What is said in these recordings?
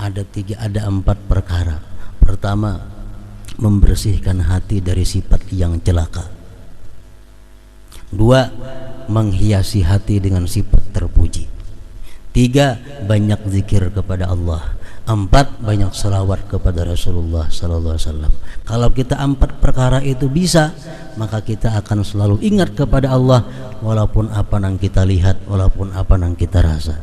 ada 4 perkara. Pertama, membersihkan hati dari sifat yang celaka. 2, menghiasi hati dengan sifat terpuji. 3, banyak zikir kepada Allah. 4, banyak selawat kepada Rasulullah sallallahu alaihi wasallam. Kalau kita 4 perkara itu bisa, maka kita akan selalu ingat kepada Allah walaupun apa yang kita lihat, walaupun apa yang kita rasa.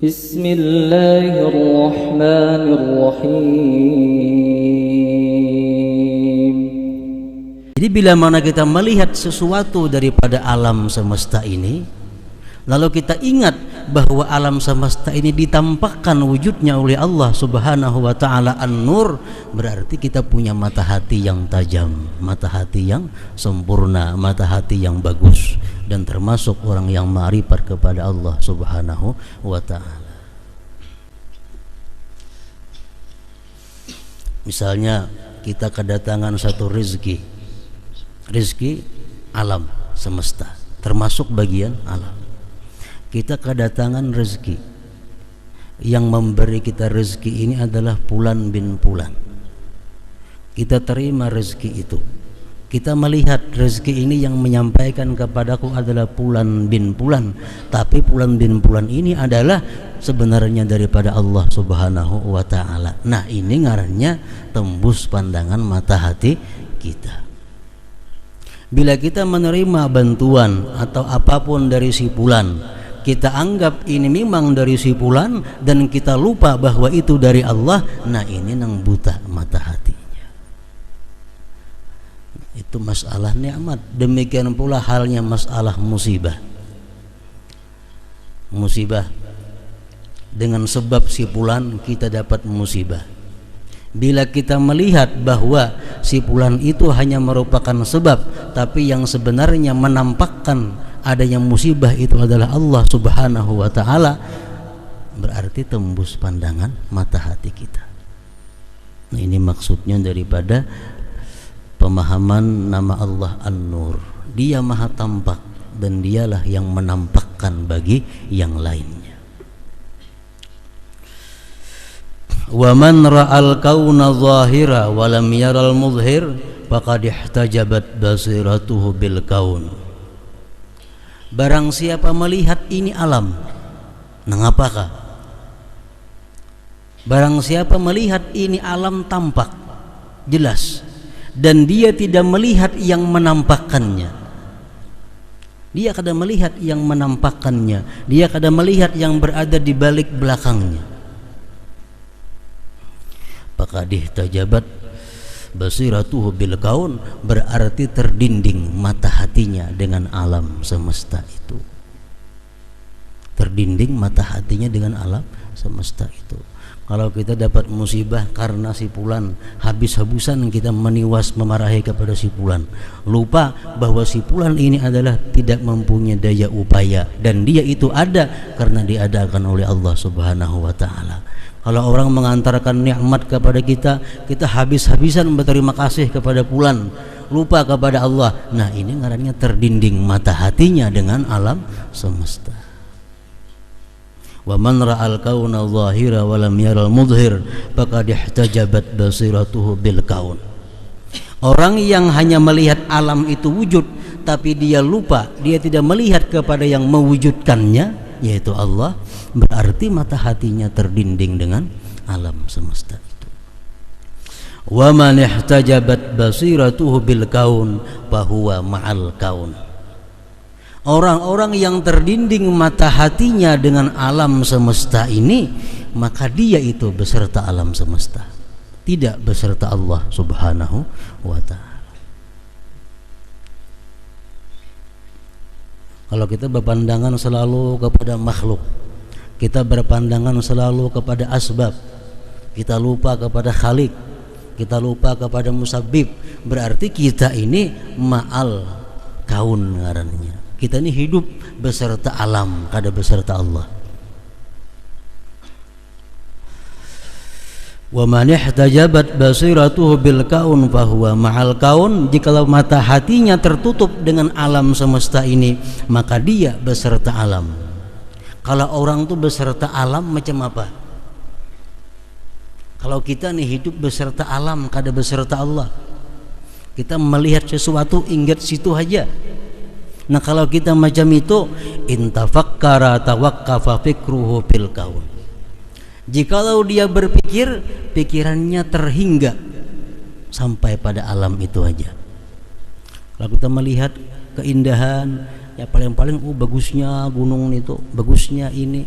Bismillahirrahmanirrahim. Jadi bila mana kita melihat sesuatu daripada alam semesta ini, lalu kita ingat bahwa alam semesta ini ditampakkan wujudnya oleh Allah Subhanahu wa taala An-Nur, berarti kita punya mata hati yang tajam, mata hati yang sempurna, mata hati yang bagus, dan termasuk orang yang ma'rifat kepada Allah Subhanahu wa taala. Misalnya kita kedatangan satu rezeki alam semesta, termasuk bagian alam. Kita kedatangan rezeki, yang memberi kita rezeki ini adalah Fulan bin Fulan. Kita terima rezeki itu. Kita melihat rezeki ini yang menyampaikan kepadaku adalah Fulan bin Fulan, tapi Fulan bin Fulan ini adalah sebenarnya daripada Allah Subhanahu wa taala. Nah, ini ngarannya tembus pandangan mata hati kita. Bila kita menerima bantuan atau apapun dari si Fulan, kita anggap ini memang dari si Fulan dan kita lupa bahwa itu dari Allah, nah ini nang buta mata hatinya. Itu masalah nikmat. Demikian pula halnya masalah musibah. Musibah, dengan sebab si Fulan kita dapat musibah. Bila kita melihat bahwa si Fulan itu hanya merupakan sebab, tapi yang sebenarnya menampakkan adanya musibah itu adalah Allah Subhanahu wa taala, berarti tembus pandangan mata hati kita. Nah, ini maksudnya daripada pemahaman nama Allah An-Nur. Dia maha tampak dan dialah yang menampakkan bagi yang lainnya. Wa man ra'al kauna zahira wa lam yaral mudhhir faqad ihtajabat basiratuhu bil kaun. Barang siapa melihat ini alam, nang apakah? Barang siapa melihat ini alam tampak, jelas, dan dia tidak melihat yang menampakkannya. Dia kadang melihat yang menampakkannya, dia kadang melihat yang berada di balik belakangnya. Faqad ihtajabat basiratuhu bil kaun, berarti terdinding mata hatinya dengan alam semesta itu. Terdinding mata hatinya dengan alam semesta itu. Kalau kita dapat musibah karena si Fulan, habis-habisan kita meniwas memarahi kepada si Fulan, lupa bahwa si Fulan ini adalah tidak mempunyai daya upaya dan dia itu ada karena diadakan oleh Allah Subhanahu wa taala. Kalau orang mengantarkan nikmat kepada kita, kita habis-habisan berterima kasih kepada Fulan, lupa kepada Allah. Nah, ini ngarannya terdinding mata hatinya dengan alam semesta. Wa man ra'al kauna zahira wa lam yaral mudhhir faqad ihtajabat basiratuhu bil kaun. Orang yang hanya melihat alam itu wujud, tapi dia lupa, dia tidak melihat kepada yang mewujudkannya, yaitu Allah, berarti mata hatinya terdinding dengan alam semesta itu. Wa man ihtajabat basiratuhu bil kaun fa huwa ma'al kaun. Orang-orang yang terdinding mata hatinya dengan alam semesta ini, maka dia itu beserta alam semesta, tidak beserta Allah Subhanahu wa ta'ala. Kalau kita berpandangan selalu kepada makhluk, kita berpandangan selalu kepada asbab, kita lupa kepada Khalik, kita lupa kepada Musabbib, berarti kita ini ma'al kaun ngarannya. Kita ini hidup beserta alam, kada beserta Allah. Wa man ihtajabat basiratuhu bil kaun fa huwa ma'al kaun. Jikalau mata hatinya tertutup dengan alam semesta ini, maka dia beserta alam. Kalau orang itu beserta alam macam apa? Kalau kita nih hidup beserta alam, kada beserta Allah, kita melihat sesuatu ingat situ aja. Nah kalau kita macam itu, intafakkara tawaqqafa fikruhu fil kaun. Jikalau dia berpikir, pikirannya terhingga sampai pada alam itu aja. Kalau kita melihat keindahan, ya paling-paling bagusnya gunung itu, bagusnya ini,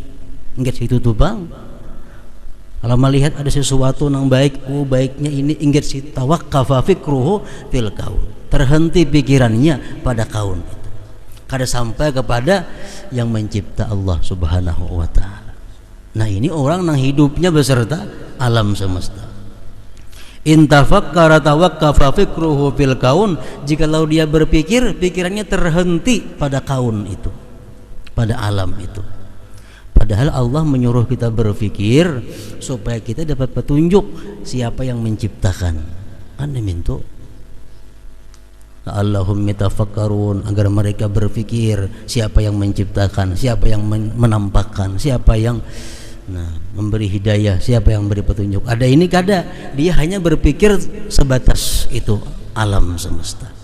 ingat situ tuh bang. Kalau melihat ada sesuatu yang baik, baiknya ini, ingat situ, tawaqqafa fikruhu fil kaun. Terhenti pikirannya pada kaun itu. Kada sampai kepada yang mencipta Allah Subhanahu wa ta'ala. Nah ini orang yang hidupnya beserta alam semesta. Intafakkara tawaqqafa fikruhu fil kaun. Jikalau dia berpikir, pikirannya terhenti pada kaun itu, pada alam itu. Padahal Allah menyuruh kita berpikir supaya kita dapat petunjuk siapa yang menciptakan. Kan demikian. Allahumma tafakkarun, agar mereka berpikir siapa yang menciptakan, siapa yang menampakkan, siapa yang memberi hidayah, siapa yang memberi petunjuk. Ada ini kada, dia hanya berpikir sebatas itu alam semesta.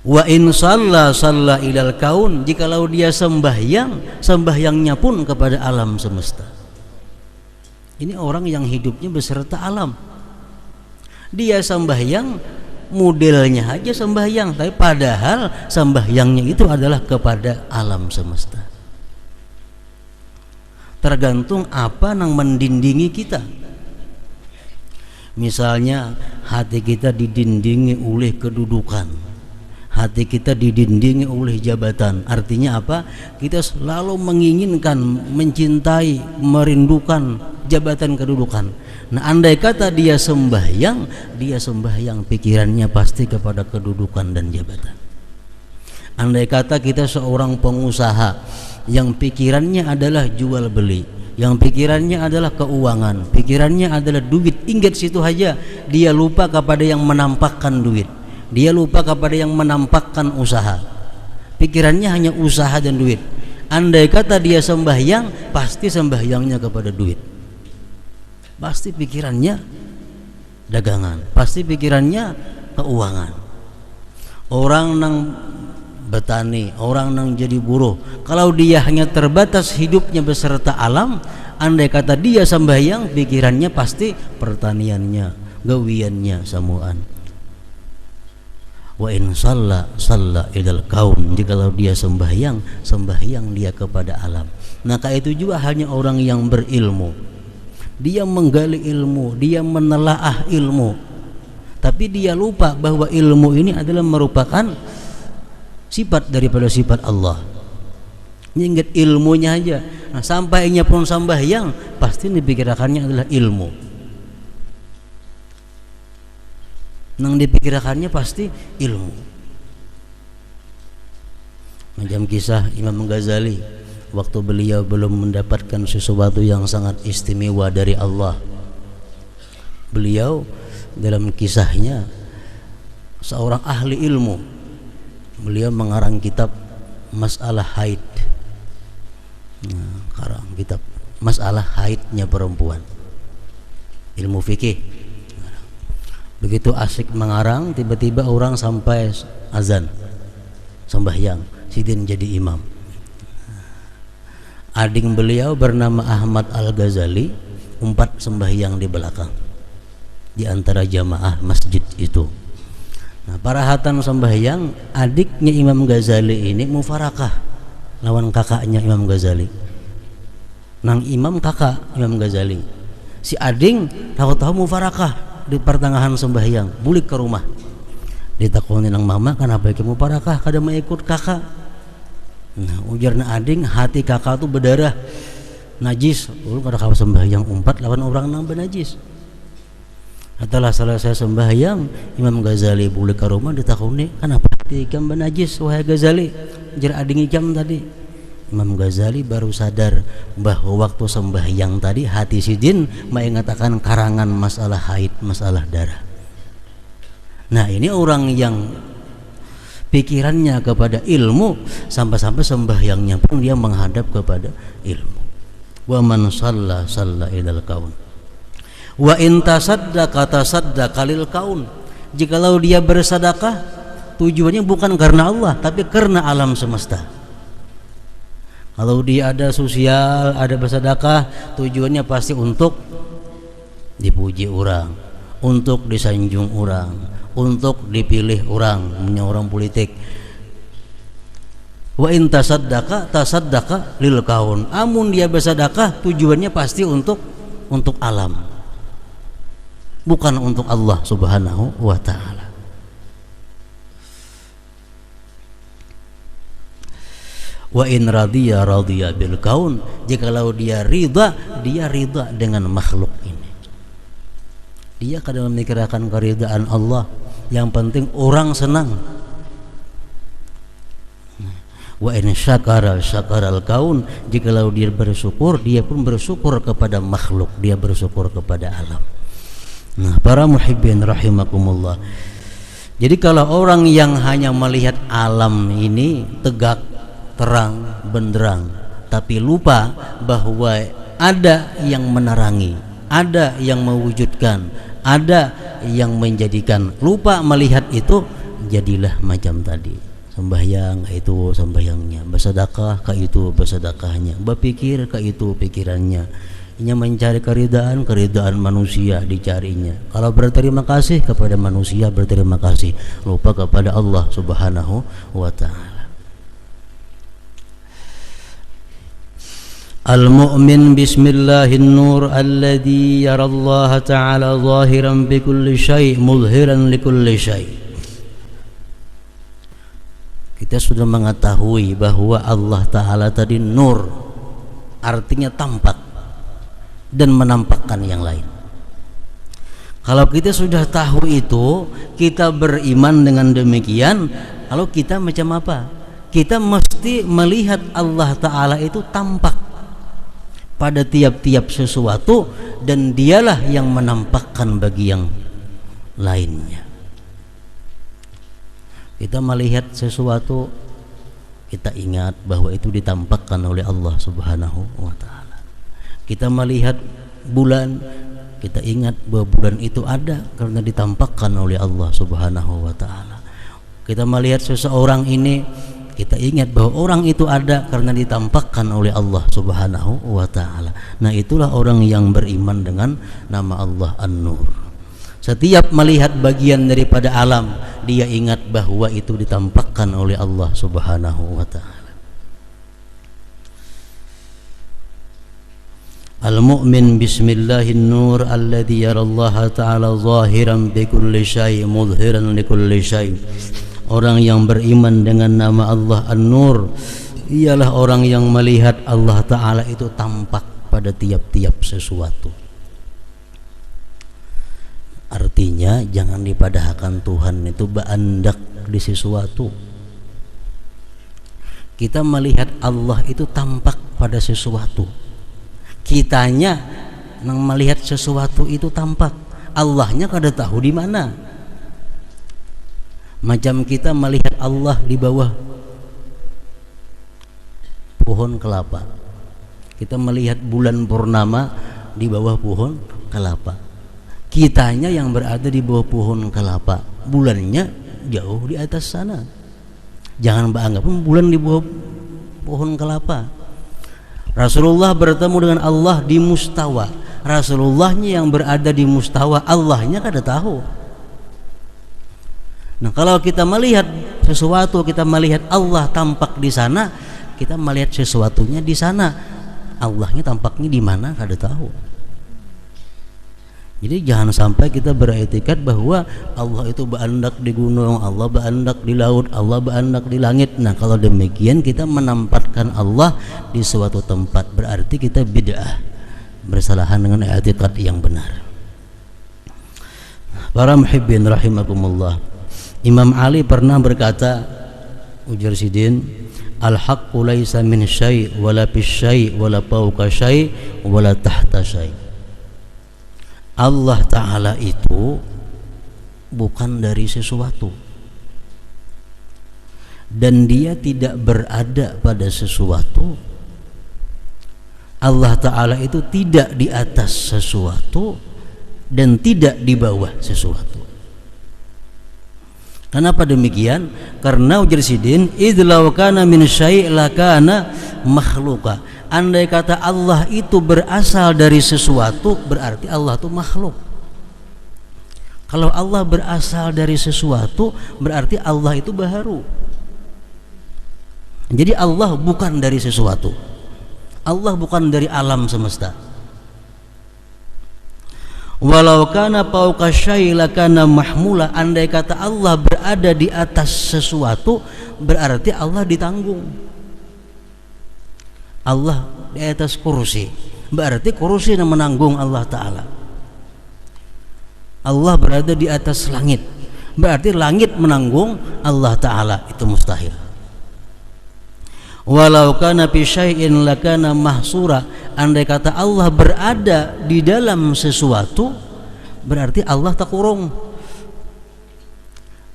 Wa in shalla ilal kaun, jikalau dia sembahyang, sembahyangnya pun kepada alam semesta. Ini orang yang hidupnya beserta alam. Dia sembahyang, modelnya aja sembahyang, tapi padahal sembahyangnya itu adalah kepada alam semesta. Tergantung apa yang mendindingi kita. Misalnya hati kita didindingi oleh kedudukan, hati kita didindingi oleh jabatan. Artinya apa? Kita selalu menginginkan, mencintai, merindukan jabatan kedudukan. Nah andai kata dia sembahyang pikirannya pasti kepada kedudukan dan jabatan. Andai kata kita seorang pengusaha yang pikirannya adalah jual beli, yang pikirannya adalah keuangan, pikirannya adalah duit, ingat situ aja, dia lupa kepada yang menampakkan duit, dia lupa kepada yang menampakkan usaha, pikirannya hanya usaha dan duit. Andai kata dia sembahyang, pasti sembahyangnya kepada duit, pasti pikirannya dagangan, pasti pikirannya keuangan. Orang nang bertani, orang nang jadi buruh, kalau dia hanya terbatas hidupnya beserta alam, andai kata dia sembahyang, pikirannya pasti pertaniannya, gawiannya, samuan. Wa in shalla ilal kaun, jikalau dia sembahyang dia kepada alam. Maka itu juga hanya orang yang berilmu, dia menggali ilmu, dia menelaah ilmu, tapi dia lupa bahwa ilmu ini adalah merupakan sifat daripada sifat Allah. Ingat ilmunya aja. Nah, sampainya pun sembahyang, pasti dipikirkannya adalah ilmu. Nang dipikirkannya pasti ilmu. Macam kisah Imam Ghazali, waktu beliau belum mendapatkan sesuatu yang sangat istimewa dari Allah, beliau dalam kisahnya seorang ahli ilmu, beliau mengarang kitab masalah haid. Karang kitab masalah haidnya perempuan, ilmu fikih. Begitu asik mengarang, tiba-tiba orang sampai azan sembahyang, sidin jadi imam. Adik beliau bernama Ahmad Al-Ghazali umpat sembahyang di belakang di antara jamaah masjid itu. Nah, parahatan sembahyang, adiknya Imam Ghazali ini mufarakah lawan kakaknya Imam Ghazali. Nang imam kakak Imam Ghazali, si ading tahu-tahu mufarakah di pertengahan sembahyang, bulik ke rumah, ditakoni nang mama, kenapa kamu mufarakah kada mau ikut kakak? Nah, ujarna ading, hati kakak tuh berdarah najis, kada kau sembahyang umpat lawan orang nang benajis. Setelah selesai sembahyang, Imam Ghazali bulik ke rumah, ditakoni, kenapa hati ikam benajis wahai Ghazali? Jar ading ikam tadi. Imam Ghazali baru sadar bahwa waktu sembahyang tadi hati sidin mengatakan karangan masalah haid, masalah darah. Nah, ini orang yang pikirannya kepada ilmu, sampai-sampai sembahyangnya pun dia menghadap kepada ilmu. Wa man shalla ilal kaun. Wa in tasaddaqa lil kaun. Jikalau dia bersedekah tujuannya bukan karena Allah tapi karena alam semesta. Kalau dia ada sosial, ada bersedekah, tujuannya pasti untuk dipuji orang, untuk disanjung orang, untuk dipilih orang, punya orang politik. Wa in tasaddaqa lil kaun. Amun dia bersedekah tujuannya pasti untuk alam. Bukan untuk Allah Subhanahu wa ta'ala. Wa in radiya bil kaun. Jikalau dia ridha dengan makhluk ini. Dia kadang memikirkan keridhaan Allah. Yang penting orang senang. Wa in syakara al kaun. Jikalau dia bersyukur, dia pun bersyukur kepada makhluk, dia bersyukur kepada alam. Nah, para muhibbin rahimakumullah. Jadi kalau orang yang hanya melihat alam ini tegak, terang, benderang, tapi lupa bahwa ada yang menerangi, ada yang mewujudkan, ada yang menjadikan, lupa melihat itu, jadilah macam tadi. Sembahyang itu sembahyangnya, bersedekah ke itu bersedekahnya, berpikir ke itu pikirannya. Ia mencari keridaan manusia dicarinya. Kalau berterima kasih kepada manusia berterima kasih, lupa kepada Allah Subhanahu wa ta'ala. Al-mu'min bismillahin nur alladhi yara Allah ta'ala zahiran bi kulli syai' mudhiran li kulli syai'. Kita sudah mengetahui bahwa Allah ta'ala tadi nur, artinya tampak dan menampakkan yang lain. Kalau kita sudah tahu itu, kita beriman dengan demikian, lalu kita macam apa? Kita mesti melihat Allah Ta'ala itu tampak pada tiap-tiap sesuatu, dan dialah yang menampakkan bagi yang lainnya. Kita melihat sesuatu, kita ingat bahwa itu ditampakkan oleh Allah Subhanahu wa ta'ala. Kita melihat bulan, kita ingat bahwa bulan itu ada karena ditampakkan oleh Allah Subhanahu wa ta'ala. Kita melihat seseorang ini, kita ingat bahwa orang itu ada karena ditampakkan oleh Allah Subhanahu wa ta'ala. Nah, itulah orang yang beriman dengan nama Allah An-Nur. Setiap melihat bagian daripada alam, dia ingat bahwa itu ditampakkan oleh Allah Subhanahu wa ta'ala. Al-mu'min bismillahin nur alladhi yara Allah ta'ala zahiran bi kulli syai' mudhiran li kulli syai'. Orang yang beriman dengan nama Allah An-Nur ialah orang yang melihat Allah Ta'ala itu tampak pada tiap-tiap sesuatu. Artinya jangan dipadahkan Tuhan itu beandak di sesuatu. Kita melihat Allah itu tampak pada sesuatu. Kitanya yang melihat sesuatu itu tampak, Allahnya kada tahu di mana. Macam kita melihat Allah di bawah pohon kelapa, kita melihat bulan purnama di bawah pohon kelapa. Kitanya yang berada di bawah pohon kelapa, bulannya jauh di atas sana. Jangan beranggap bulan di bawah pohon kelapa. Rasulullah bertemu dengan Allah di mustawa. Rasulullahnya yang berada di mustawa, Allahnya kada tahu. Nah, kalau kita melihat sesuatu, kita melihat Allah tampak di sana, kita melihat sesuatunya di sana. Allahnya tampaknya di mana kada tahu. Jadi jangan sampai kita beretikat bahwa Allah itu berandak di gunung, Allah berandak di laut, Allah berandak di langit. Nah, kalau demikian kita menempatkan Allah di suatu tempat, berarti kita bid'ah, bersalahan dengan etikat yang benar. Para muhibbin rahimakumullah, Imam Ali pernah berkata, ujar Sidin, al-haqqu laisa min syai' wala fis syai' wala fawqa syai' wala tahta syai'. Allah Ta'ala itu bukan dari sesuatu, dan dia tidak berada pada sesuatu. Allah Ta'ala itu tidak di atas sesuatu, dan tidak di bawah sesuatu. Kenapa demikian? Karena ujar Sidin, idlaw kana min syai' lakana makhluqa. Andai kata Allah itu berasal dari sesuatu, berarti Allah itu makhluk. Kalau Allah berasal dari sesuatu, berarti Allah itu baharu. Jadi Allah bukan dari sesuatu. Allah bukan dari alam semesta. Walau kana fawqa syai' lakana mahmula. Andai kata Allah berada di atas sesuatu, berarti Allah ditanggung. Allah di atas kursi, berarti kursi yang menanggung Allah Ta'ala. Allah berada di atas langit, berarti langit menanggung Allah Ta'ala. Itu mustahil. Walau kana fi syai'in lakana mahsura. Andai kata Allah berada di dalam sesuatu, berarti Allah tak kurung.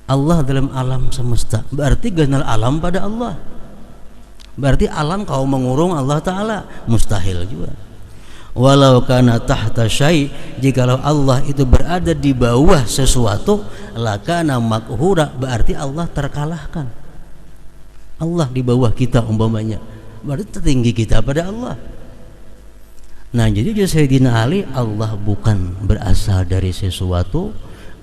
Allah dalam alam semesta, berarti ganal alam pada Allah. Berarti alam kau mengurung Allah Ta'ala, mustahil juga. Walau kana tahta syai', jikalau Allah itu berada di bawah sesuatu, lakana makhura, berarti Allah terkalahkan. Allah di bawah kita umpamanya, berarti tertinggi kita pada Allah. Nah, jadi Sayyidina Ali, Allah bukan berasal dari sesuatu,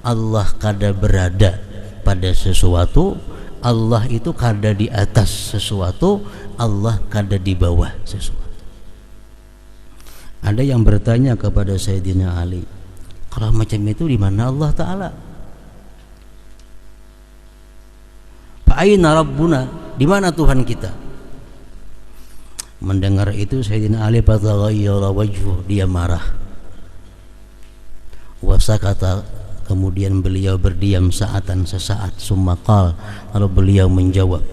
Allah kada berada pada sesuatu, Allah itu kada di atas sesuatu, Allah kada di bawah sesuatu. Ada yang bertanya kepada Sayyidina Ali, kalau macam itu di mana Allah Ta'ala? Fa'aina Rabbuna, di mana Tuhan kita? Mendengar itu Sayyidina Ali fataghayyara wajhu, dia marah. Wasakata, kemudian beliau berdiam saatan sesaat, summa qala, lalu beliau menjawab.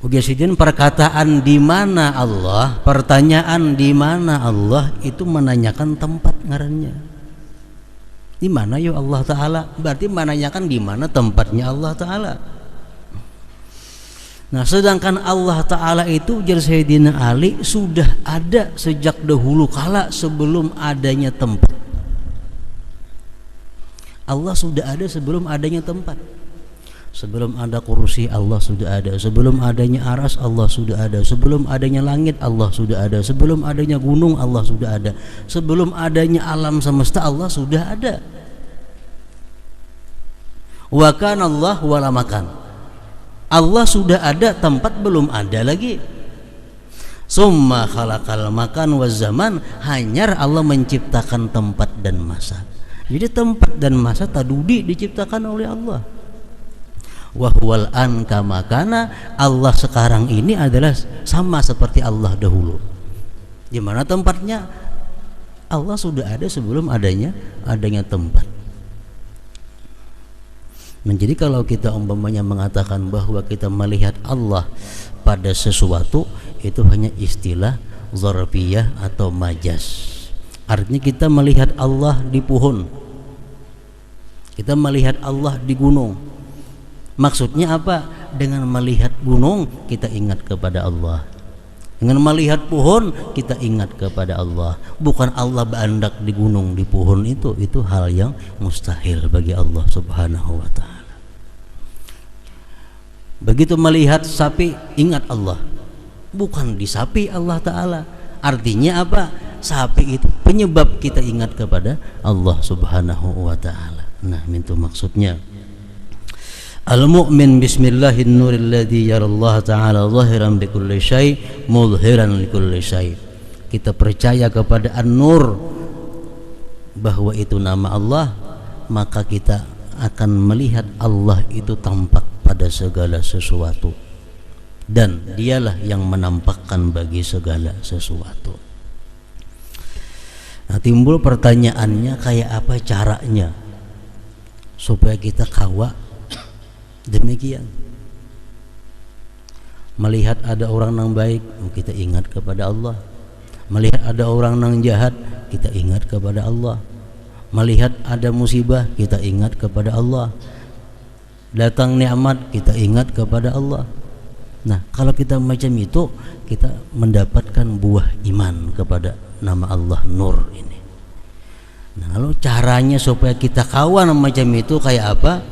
Ujar Sidin, perkataan di mana Allah, pertanyaan di mana Allah itu menanyakan tempat ngarannya. Di mana ya Allah Ta'ala? Berarti menanyakan di mana tempatnya Allah Ta'ala. Nah, sedangkan Allah Ta'ala itu, ujar Sayyidina Ali, sudah ada sejak dahulu kala sebelum adanya tempat. Allah sudah ada sebelum adanya tempat. Sebelum ada kursi, Allah sudah ada. Sebelum adanya aras, Allah sudah ada. Sebelum adanya langit, Allah sudah ada. Sebelum adanya gunung, Allah sudah ada. Sebelum adanya alam semesta, Allah sudah ada. Wa kana Allah wala makan. Allah sudah ada, tempat belum ada lagi. Summa khalaqal makan wa zaman, hanyar Allah menciptakan tempat dan masa. Jadi tempat dan masa tadudi diciptakan oleh Allah. Wa huwal an kama kana, Allah sekarang ini adalah sama seperti Allah dahulu. Di mana tempatnya? Allah sudah ada sebelum adanya tempat. Nah, jadi kalau kita umpamanya mengatakan bahwa kita melihat Allah pada sesuatu, itu hanya istilah zarfiyah atau majaz. Artinya kita melihat Allah di pohon, kita melihat Allah di gunung. Maksudnya apa? Dengan melihat gunung kita ingat kepada Allah, dengan melihat pohon kita ingat kepada Allah. Bukan Allah berandak di gunung, di pohon, itu hal yang mustahil bagi Allah Subhanahu wa ta'ala. Begitu melihat sapi ingat Allah, bukan di sapi Allah Ta'ala. Artinya apa? Sapi itu penyebab kita ingat kepada Allah Subhanahu wa ta'ala. Nah, itu maksudnya. Al-mu'min bismillahir nuril ladzi yarallahu ta'ala zahiran bi kulli syai' mudhiran li kulli syai'. Kita percaya kepada An-Nur, bahwa itu nama Allah, maka kita akan melihat Allah itu tampak pada segala sesuatu, dan dialah yang menampakkan bagi segala sesuatu. Nah, timbul pertanyaannya, kayak apa caranya supaya kita kawa demikian? Melihat ada orang yang baik, kita ingat kepada Allah. Melihat ada orang yang jahat, kita ingat kepada Allah. Melihat ada musibah, kita ingat kepada Allah. Datang nikmat, kita ingat kepada Allah. Nah, kalau kita macam itu, kita mendapatkan buah iman kepada nama Allah Nur ini. Nah, lalu caranya supaya kita kawan macam itu kayak apa?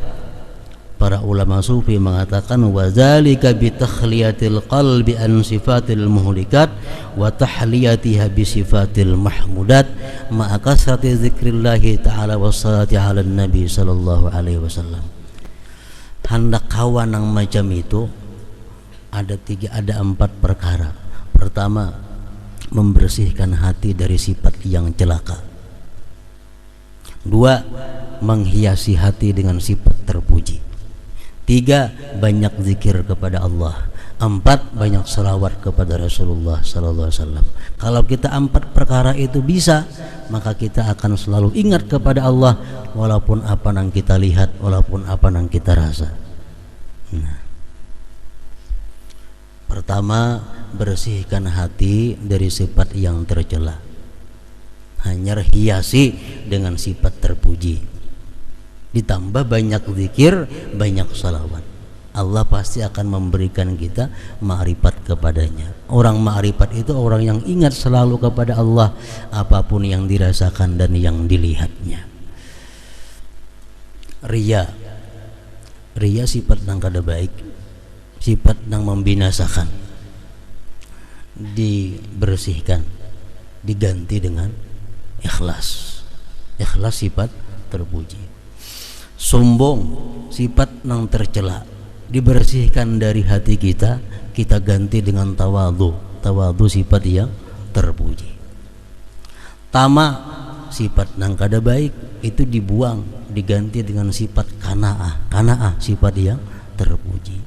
Para ulama sufi mengatakan wadzalika bi takhliyatil qalbi an sifatil muhlikat wa tahliyatiha bi sifatil mahmudat ma'a kasrati dzikrillah ta'ala wassalati 'alan nabi sallallahu alaihi wasallam. Hendak kawan yang macam itu ada 4 perkara. Pertama, membersihkan hati dari sifat yang celaka. 2, menghiasi hati dengan sifat terpuji. 3, banyak zikir kepada Allah. 4, banyak selawat kepada Rasulullah sallallahu alaihi wasallam. Kalau kita 4 perkara itu bisa, maka kita akan selalu ingat kepada Allah walaupun apa yang kita lihat, walaupun apa yang kita rasa. Nah, pertama, bersihkan hati dari sifat yang tercela. Hanya hiasi dengan sifat terpuji. Ditambah banyak zikir, banyak salawat. Allah pasti akan memberikan kita ma'rifat kepadanya. Orang ma'rifat itu orang yang ingat selalu kepada Allah apapun yang dirasakan dan yang dilihatnya. Riya sifat yang kada baik, sifat yang membinasakan. Dibersihkan, diganti dengan ikhlas. Ikhlas sifat terpuji. Sombong sifat yang tercela, dibersihkan dari hati kita, kita ganti dengan tawadhu. Tawadhu sifat yang terpuji. Tamak sifat yang kada baik, itu dibuang, diganti dengan sifat qanaah. Qanaah sifat yang terpuji.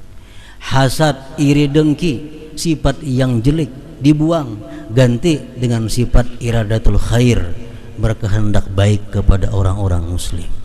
Hasad, iri, dengki sifat yang jelek, dibuang, ganti dengan sifat iradatul khair, berkehendak baik kepada orang-orang muslim.